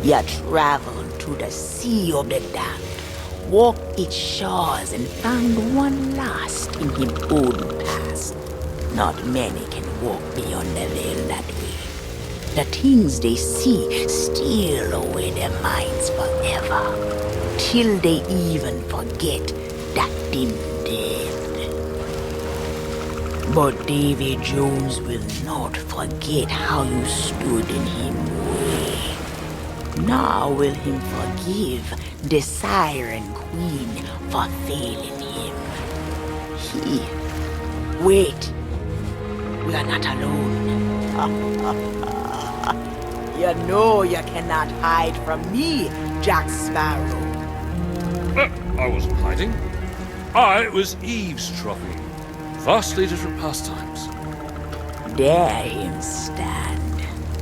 You traveled to the Sea of the Damned, walked its shores and found one lost in his own past. Not many can walk beyond the veil that way. The things they see steal away their minds forever, till they even forget that they're dead. But Davy Jones will not forget how you stood in him way. Nor will him forgive the Siren Queen for failing him. Wait. We are not alone. You know you cannot hide from me, Jack Sparrow. I wasn't hiding. I was eavesdropping. Vastly different pastimes. There him stand.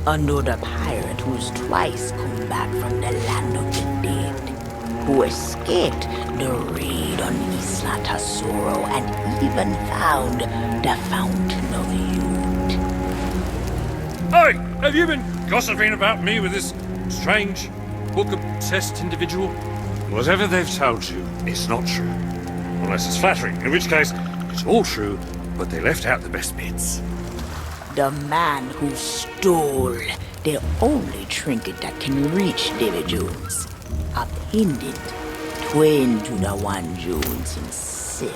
Another pirate who's twice come back from the land of the dead, who escaped the raid on Isla Tesoro and even found the Fountain of Youth. Hey, have you been gossiping about me with this strange, book-obsessed individual? Whatever they've told you, it's not true. Unless it's flattering, in which case, it's all true, but they left out the best bits. The man who stole the only trinket that can reach Davy Jones. A pendant twin to the one Jones himself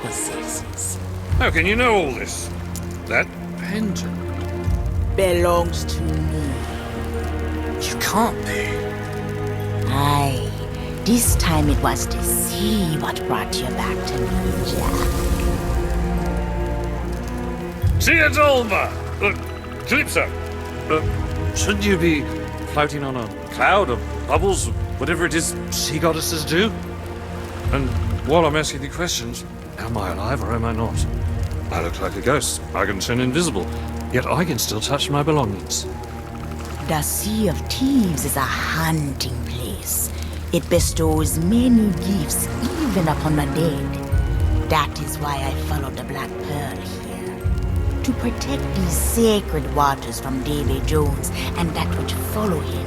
possesses. How can you know all this? That pendant belongs to me. You can't be. Aye, this time it was the sea what brought you back to me, Jack. Theodolma! Calypso! Shouldn't you be floating on a cloud of bubbles, whatever it is sea goddesses do? And while I'm asking the questions, am I alive or am I not? I look like a ghost. I can turn invisible, yet I can still touch my belongings. The Sea of Thieves is a hunting place. It bestows many gifts, even upon the dead. That is why I followed the Black Pearl here. To protect these sacred waters from Davy Jones and that which follow him.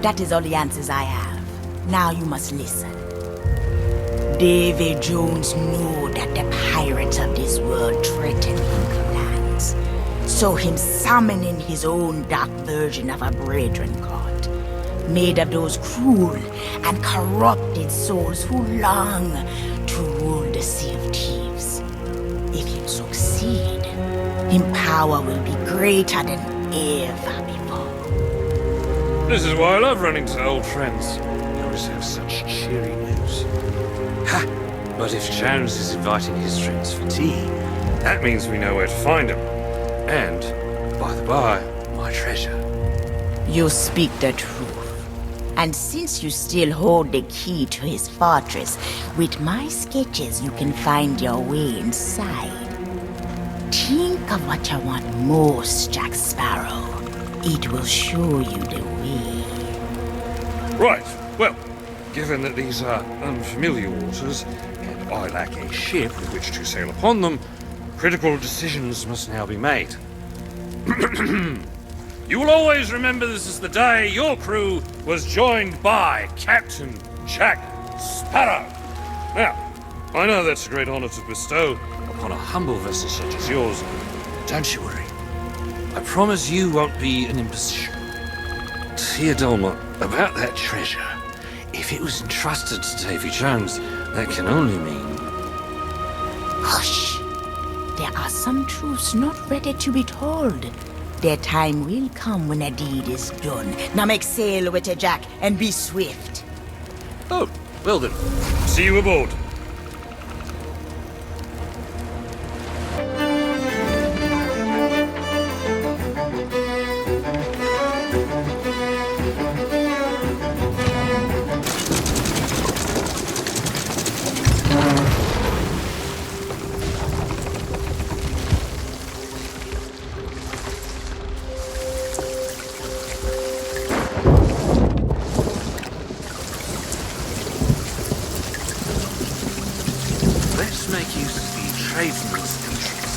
That is all the answers I have. Now you must listen. Davy Jones knew that the pirates of this world threaten him plans. So him summoning his own dark version of a brethren court, made of those cruel and corrupted souls who long to rule the Sea of Thieves. If him succeed, him power will be greater than ever before. This is why I love running to old friends. You always have such cheery news. Ha! But if Jones is inviting his friends for tea, that means we know where to find him. And, by the by, my treasure. You speak the truth. And since you still hold the key to his fortress, with my sketches you can find your way inside. Think of what you want most, Jack Sparrow. It will show you the way. Right, well, given that these are unfamiliar waters, and I lack a ship with which to sail upon them, critical decisions must now be made. You will always remember this is the day your crew was joined by Captain Jack Sparrow. Now, I know that's a great honor to bestow upon a humble vessel such as yours. Don't you worry. I promise you won't be an imposition. Theodolma, about that treasure, if it was entrusted to Davy Jones, that can only mean... Hush! There are some truths not ready to be told. Their time will come when a deed is done. Now make sail with it, Jack, and be swift. Oh, well then. See you aboard. Make use of the tradesman's entrance.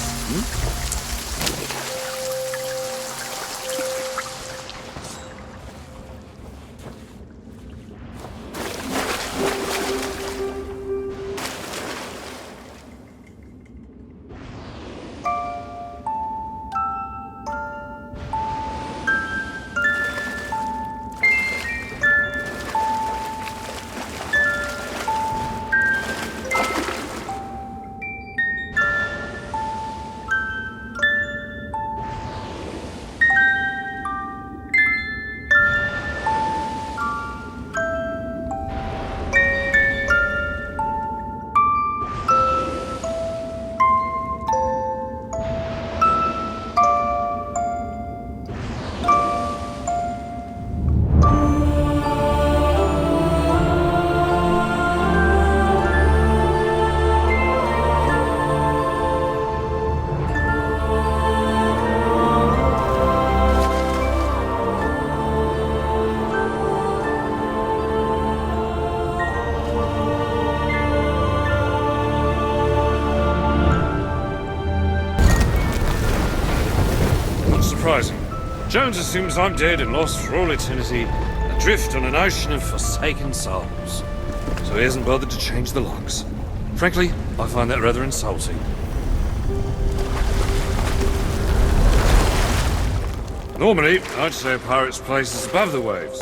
surprising. Jones assumes I'm dead and lost for all eternity, adrift on an ocean of forsaken souls. So he hasn't bothered to change the locks. Frankly, I find that rather insulting. Normally, I'd say a pirate's place is above the waves.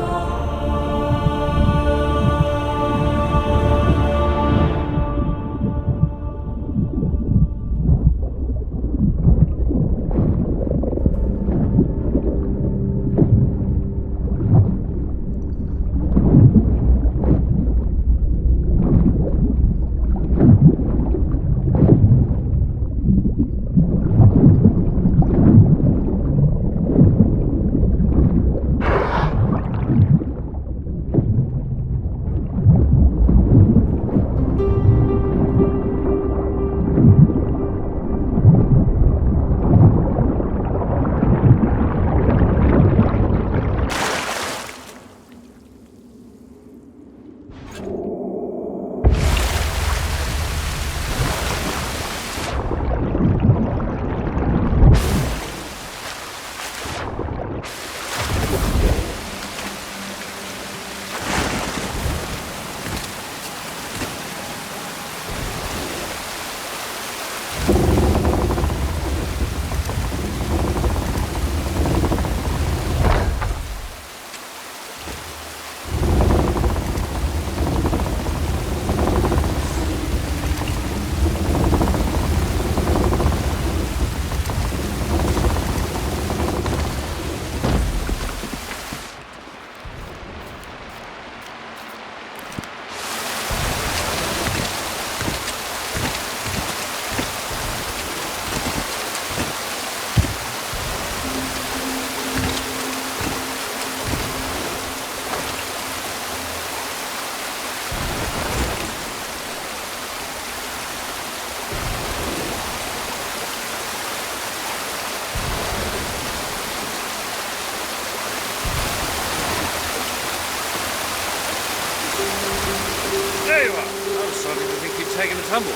Taking a tumble.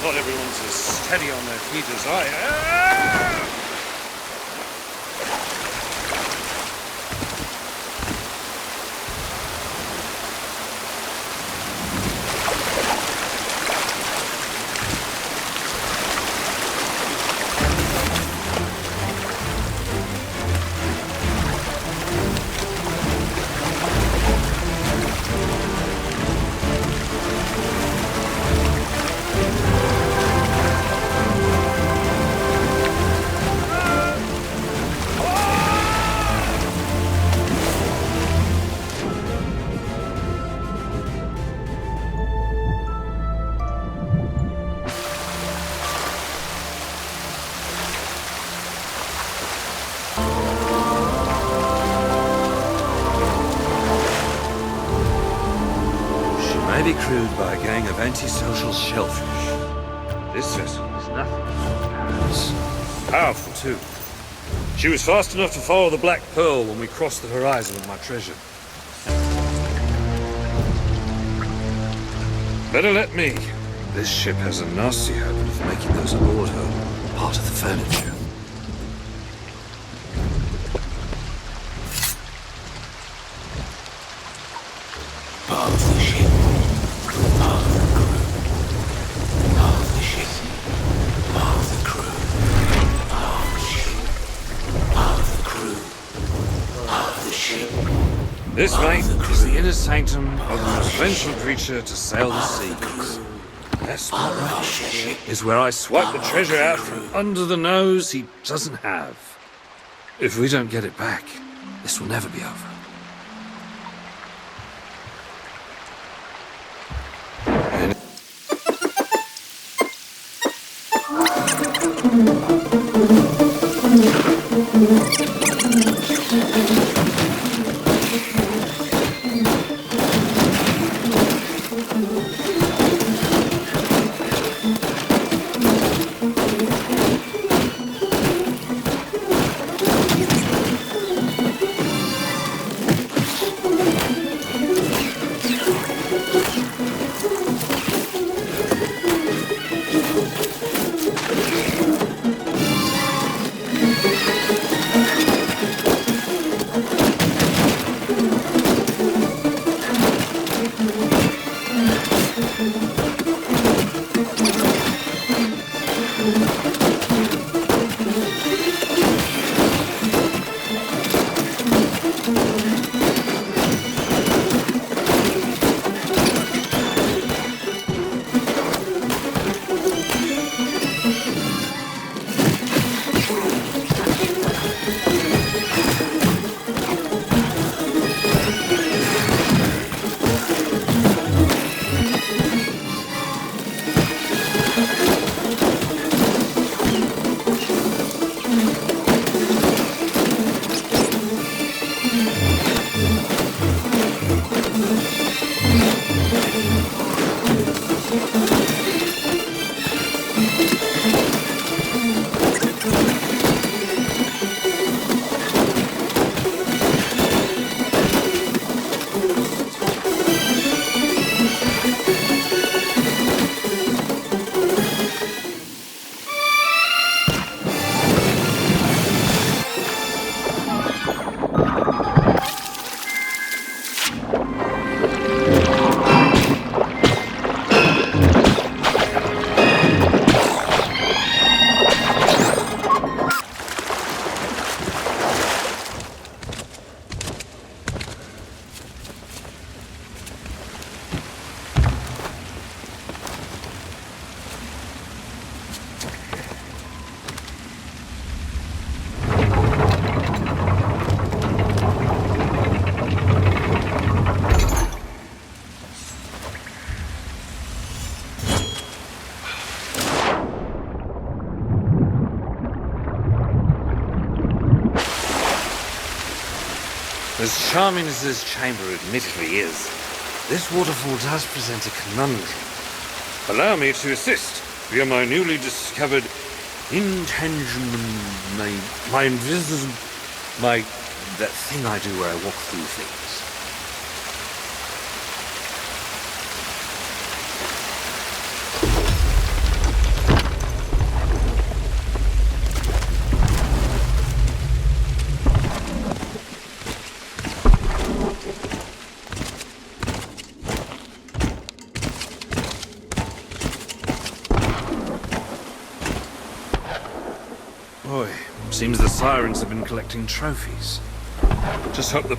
Not everyone's as steady on their feet as I am. Be crewed by a gang of antisocial shellfish. This vessel is nothing but Aorus. Powerful, too. She was fast enough to follow the Black Pearl when we crossed the horizon with my treasure. Better let me. This ship has a nasty habit of making those aboard her part of the furniture. Part of the ship. Part of the crew. Part of the ship. Part of the crew. Part of the ship. Part of the crew. Part of the ship. This, mate, is the inner sanctum of the most vengeful creature to sail the seas. That spot right is where I swipe the treasure out from under the nose he doesn't have. If we don't get it back, this will never be over. As charming as this chamber admittedly is, this waterfall does present a conundrum. Allow me to assist via my newly discovered my invisible, that thing I do where I walk through things. Boy, seems the sirens have been collecting trophies. Just hope the...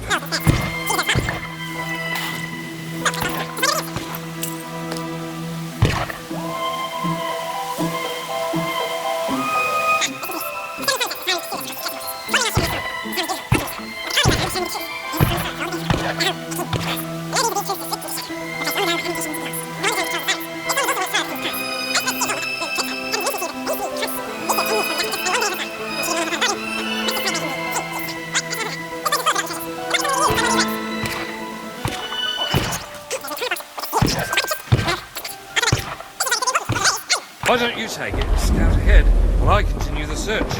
Why don't you take it and scout ahead while I continue the search?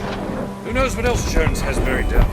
Who knows what else Jones has buried down?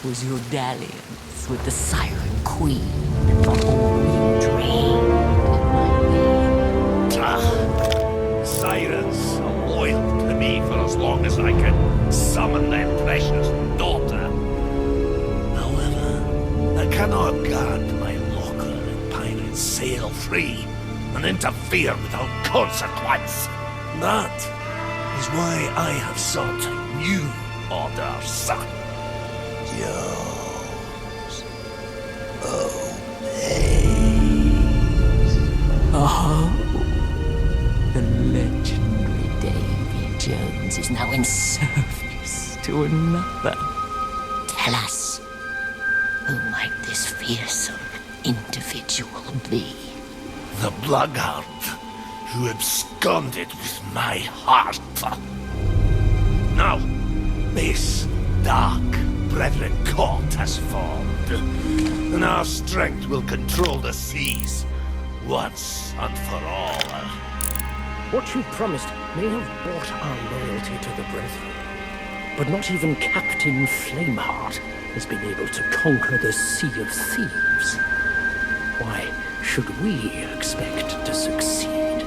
was your dalliance with the Siren Queen for all you dreamed it might be. Sirens are loyal to me for as long as I can summon their precious daughter. However, I cannot guard my locker and pirates sail free and interfere without consequence. That is why I have sought new orders. Jones. Oh, the legendary Davy Jones is now in service to another. Tell us, who might this fearsome individual be? The blackguard who absconded with my heart. Now, this dark brethren court has formed, and our strength will control the seas once and for all. What you promised may have bought our loyalty to the Brethren, but not even Captain Flameheart has been able to conquer the Sea of Thieves. Why should we expect to succeed?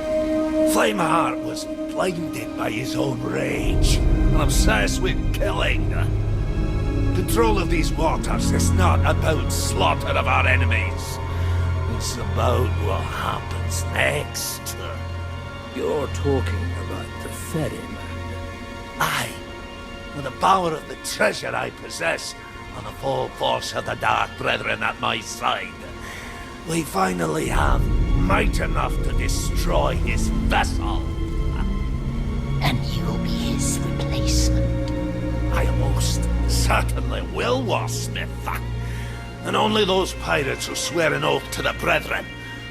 Flameheart was blinded by his own rage and obsessed with killing. Control of these waters is not about slaughter of our enemies. It's about what happens next. You're talking about the ferryman. Aye, with the power of the treasure I possess and the full force of the Dark Brethren at my side, we finally have might enough to destroy his vessel. And you'll be his replacement. I most certainly will, Warsmith. And only those pirates who swear an oath to the Brethren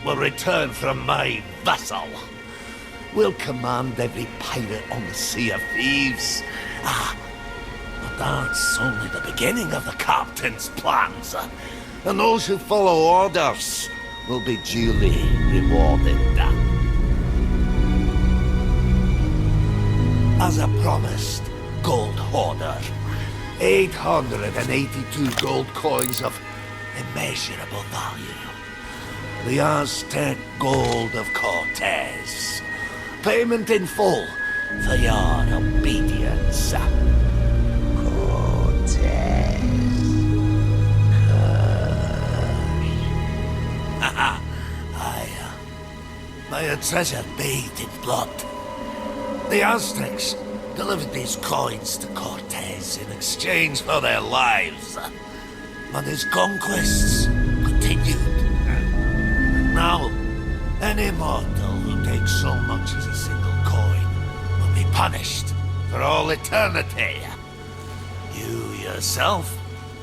will return from my vessel. We'll command every pirate on the Sea of Thieves. But that's only the beginning of the captain's plans. And those who follow orders will be duly rewarded. As I promised, Gold Hoarder, 882 gold coins of immeasurable value. The Aztec gold of Cortez. Payment in full for your obedience. Cortez. My treasure bathed in blood. The Aztecs delivered these coins to Cortez in exchange for their lives. And his conquests continued. Now, any mortal who takes so much as a single coin will be punished for all eternity. You yourself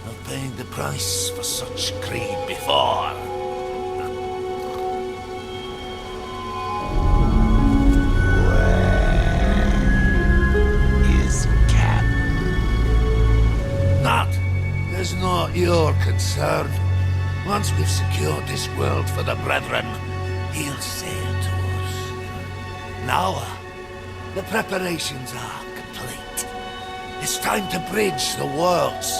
have paid the price for such greed before. That is not your concern. Once we've secured this world for the Brethren, he'll sail to us. Now, the preparations are complete. It's time to bridge the worlds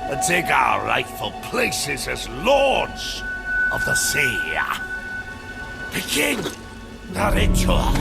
and take our rightful places as lords of the sea. Begin the ritual.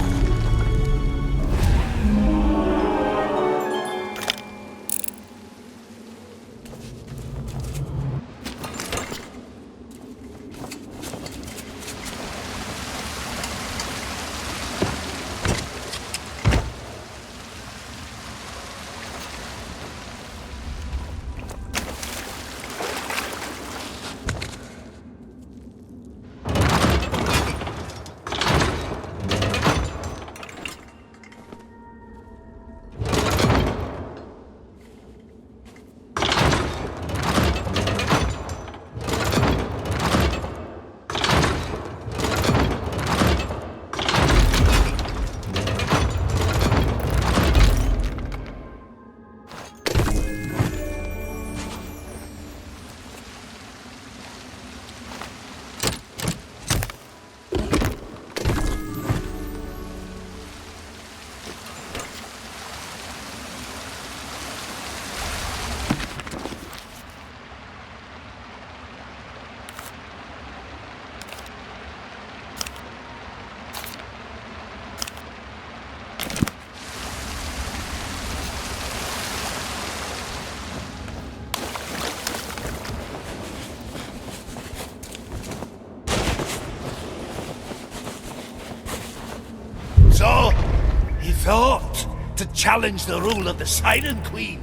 thought to challenge the rule of the Siren Queen.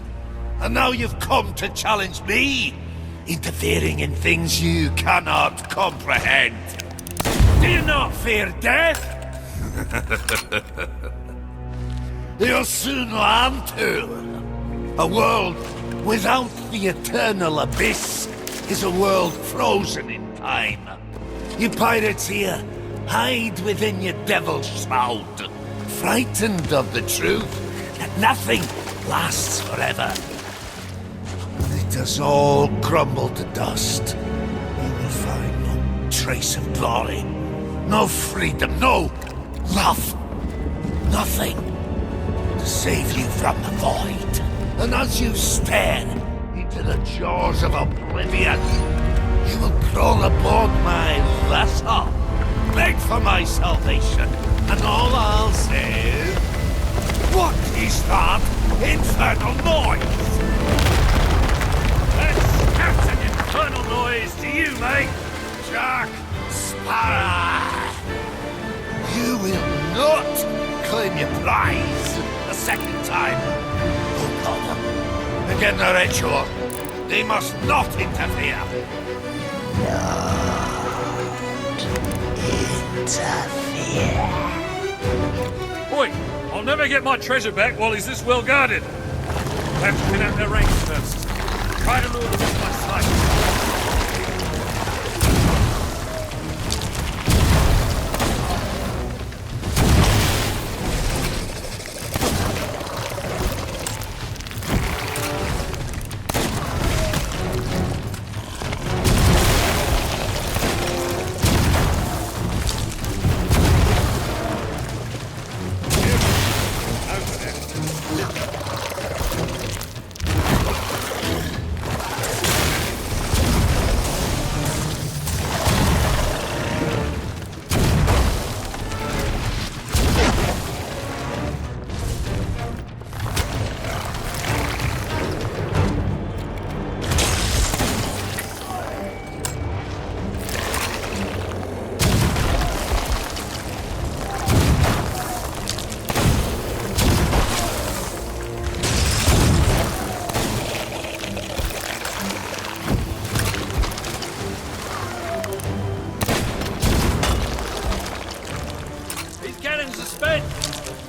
And now you've come to challenge me, interfering in things you cannot comprehend. Do you not fear death? You'll soon learn to. A world without the eternal abyss is a world frozen in time. You pirates here, hide within your devil's shroud, frightened of the truth that nothing lasts forever. It does all crumble to dust. You will find no trace of glory, no freedom, no love, nothing to save you from the void. And as you stare into the jaws of oblivion, you will crawl aboard my vessel, beg for my salvation, and all I'll say is, what is that infernal noise? That's Captain Infernal Noise to you, mate! Jack Sparrow! You will not claim your prize a second time. Oh God. Again the ritual. They must not interfere. Boy, I'll never get my treasure back while he's this well guarded. I'll have to pin out their range first. Try to lure them into my sight.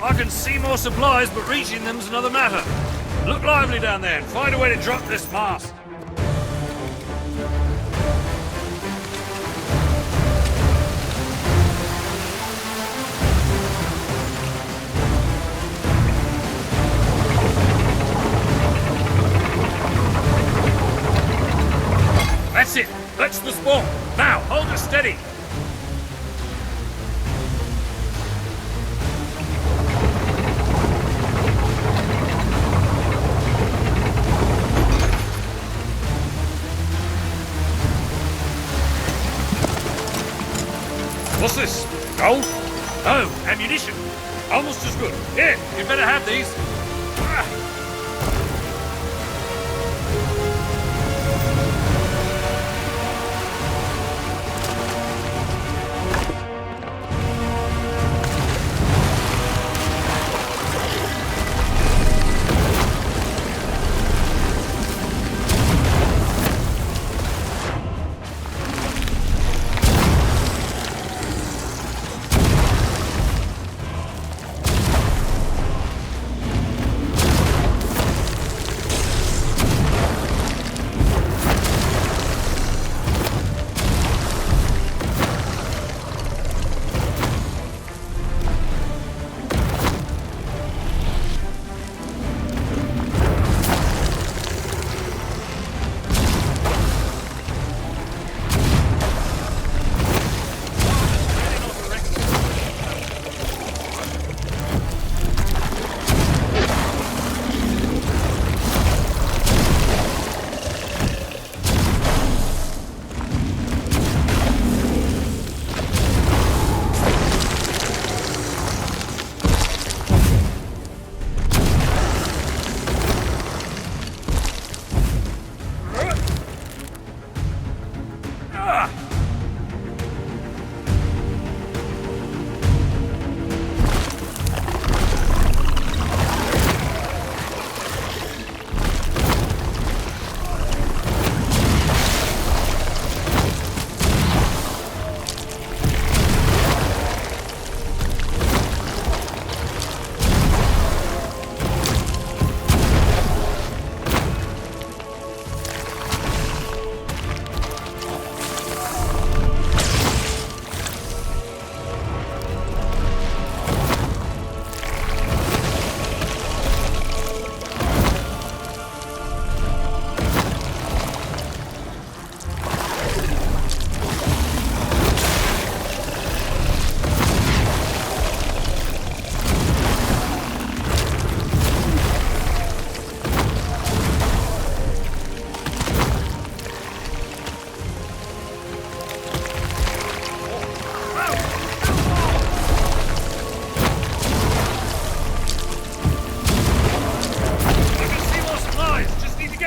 I can see more supplies, but reaching them's another matter. Look lively down there and find a way to drop this mast. That's it. That's the spawn. Now, hold her steady. What's this? Gold? Oh, ammunition. Almost as good. Here, you better have these.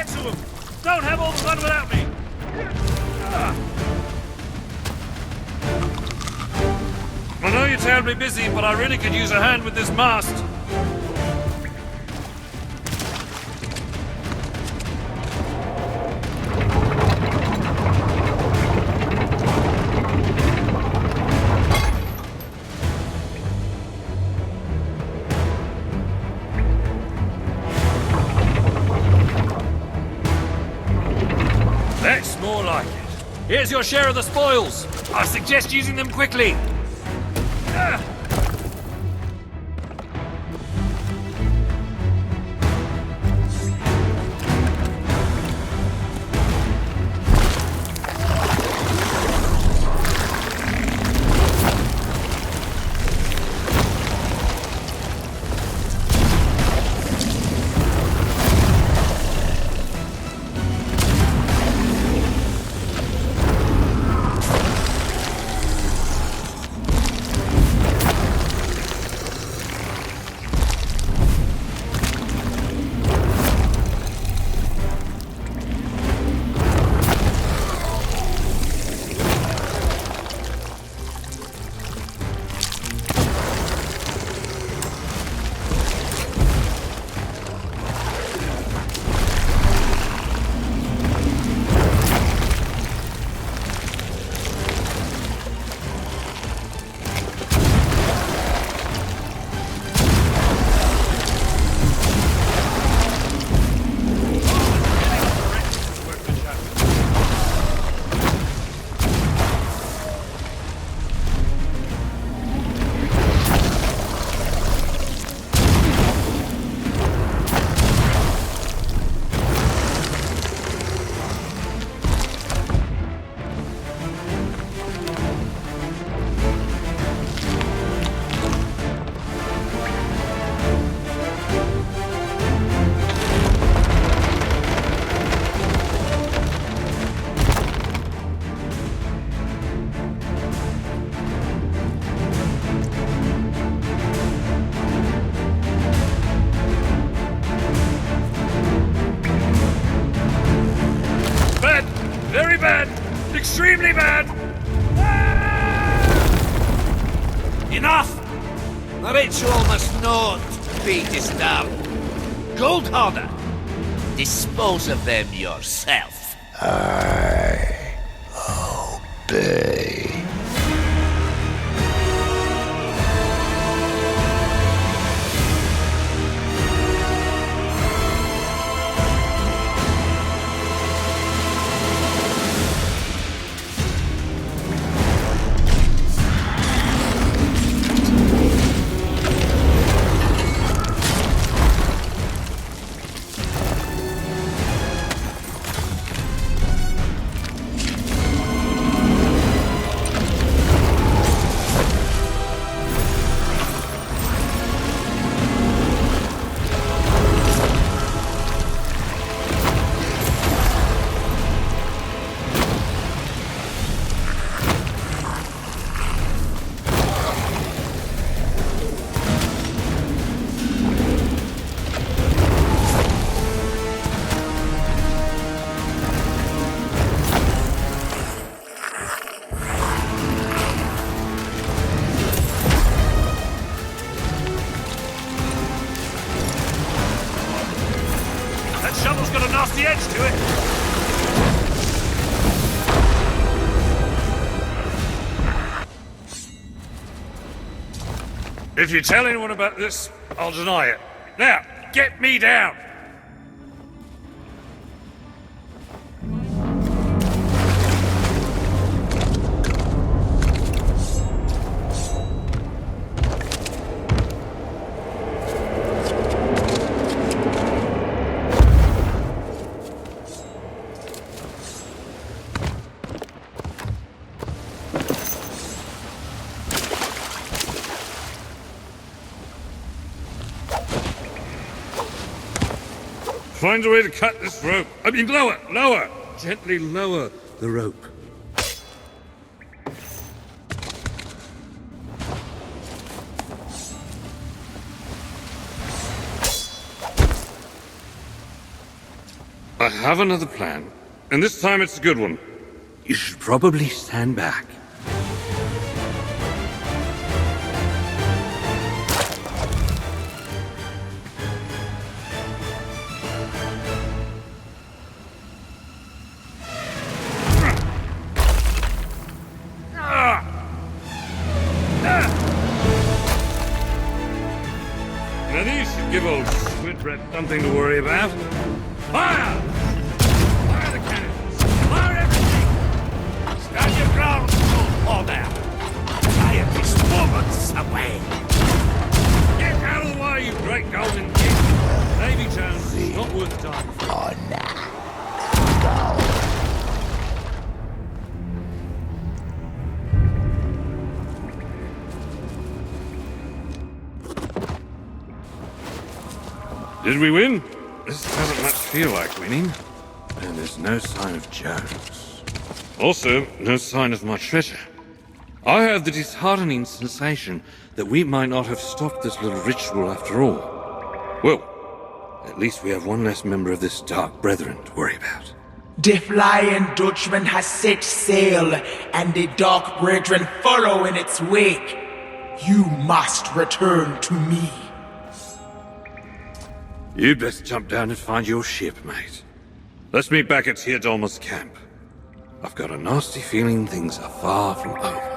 Get to him! Don't have all the fun without me! I know you're terribly busy, but I really could use a hand with this mast. That's more like it. Here's your share of the spoils. I suggest using them quickly. Extremely bad! Enough! The ritual must not be disturbed. Gold Hoarder, dispose of them yourself. I obey. Shovel's got a nasty edge to it. If you tell anyone about this, I'll deny it. Now, get me down! Find a way to cut this rope. I mean, lower! Gently lower the rope. I have another plan, and this time it's a good one. You should probably stand back. Now these should give old Squidred something to worry about. Fire! Fire the cannons! Fire everything! Stand your ground, all there! Fire this woman's away! Get out of the way, you great golden king! Navy Jones is not worth dying for. Oh, nah. Did we win? This doesn't much feel like winning. And there's no sign of Jones. Also, no sign of my treasure. I have the disheartening sensation that we might not have stopped this little ritual after all. Well, at least we have one less member of this Dark Brethren to worry about. The Flying Dutchman has set sail, and the Dark Brethren follow in its wake. You must return to me. You'd best jump down and find your ship, mate. Let's meet back at Teodolma's camp. I've got a nasty feeling things are far from over.